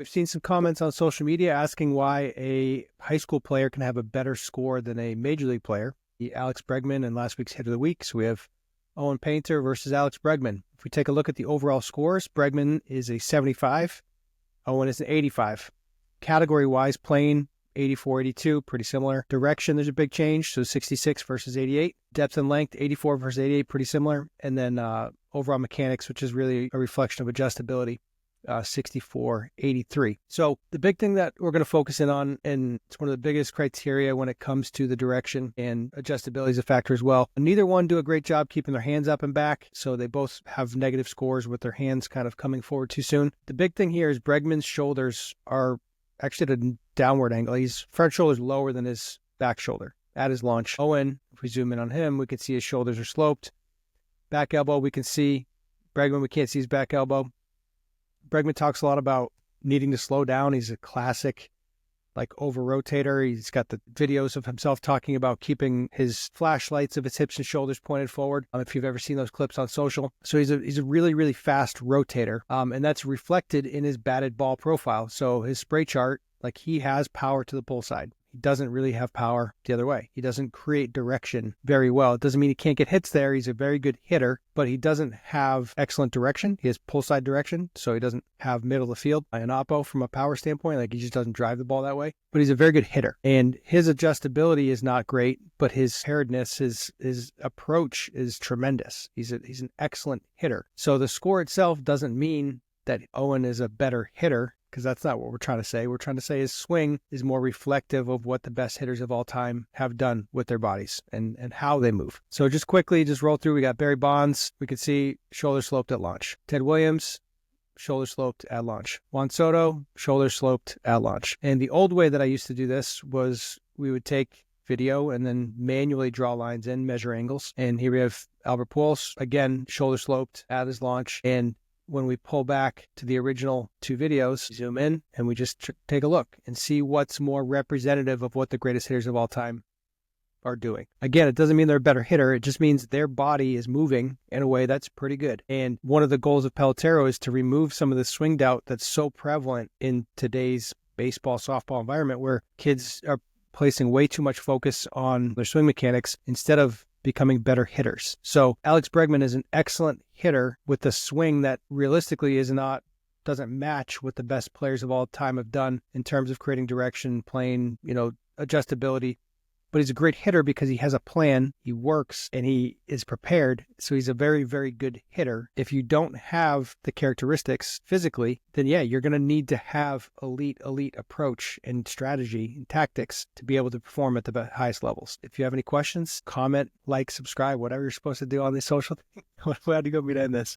We've seen some comments on social media asking why a high school player can have a better score than a major league player. Alex Bregman and last week's hit of the week. So we have Owen Painter versus Alex Bregman. If we take a look at the overall scores, Bregman is a 75. Owen is an 85. Category-wise, plane, 84, 82, pretty similar. Direction, there's a big change, so 66 versus 88. Depth and length, 84 versus 88, pretty similar. And then overall mechanics, which is really a reflection of adjustability, 64, 83. So the big thing that we're going to focus in on, and it's one of the biggest criteria when it comes to the direction, and adjustability is a factor as well. Neither one do a great job keeping their hands up and back, so they both have negative scores with their hands kind of coming forward too soon. The big thing here is Bregman's shoulders are actually at a downward angle. His front shoulder is lower than his back shoulder at his launch. Owen, if we zoom in on him, we can see his shoulders are sloped. Back elbow, we can see. Bregman, we can't see his back elbow. Bregman talks a lot about needing to slow down. He's a classic, over rotator. He's got the videos of himself talking about keeping his flashlights of his hips and shoulders pointed forward. If you've ever seen those clips on social. So he's a really, really fast rotator. And that's reflected in his batted ball profile. So his spray chart, he has power to the pull side. He doesn't really have power the other way. He doesn't create direction very well. It doesn't mean he can't get hits there. He's a very good hitter, but he doesn't have excellent direction. He has pull side direction, so he doesn't have middle of the field. An oppo from a power standpoint, he just doesn't drive the ball that way. But he's a very good hitter, and his adjustability is not great, but his preparedness, his approach is tremendous. He's an excellent hitter. So the score itself doesn't mean that Owen is a better hitter, because that's not what we're trying to say. We're trying to say his swing is more reflective of what the best hitters of all time have done with their bodies and how they move. So just quickly, just roll through. We got Barry Bonds. We could see shoulder sloped at launch. Ted Williams, shoulder sloped at launch. Juan Soto, shoulder sloped at launch. And the old way that I used to do this was we would take video and then manually draw lines in, measure angles. And here we have Albert Pujols, again, shoulder sloped at his launch. And when we pull back to the original two videos, zoom in, and we just take a look and see what's more representative of what the greatest hitters of all time are doing. Again, it doesn't mean they're a better hitter. It just means their body is moving in a way that's pretty good. And one of the goals of Pelotero is to remove some of the swing doubt that's so prevalent in today's baseball, softball environment, where kids are placing way too much focus on their swing mechanics instead of becoming better hitters. So Alex Bregman is an excellent hitter with a swing that realistically doesn't match what the best players of all time have done in terms of creating direction, playing, adjustability. But he's a great hitter because he has a plan, he works, and he is prepared. So he's a very, very good hitter. If you don't have the characteristics physically, then you're going to need to have elite approach and strategy and tactics to be able to perform at the highest levels. If you have any questions, comment, subscribe, whatever you're supposed to do on these social things. How do you want me to end this?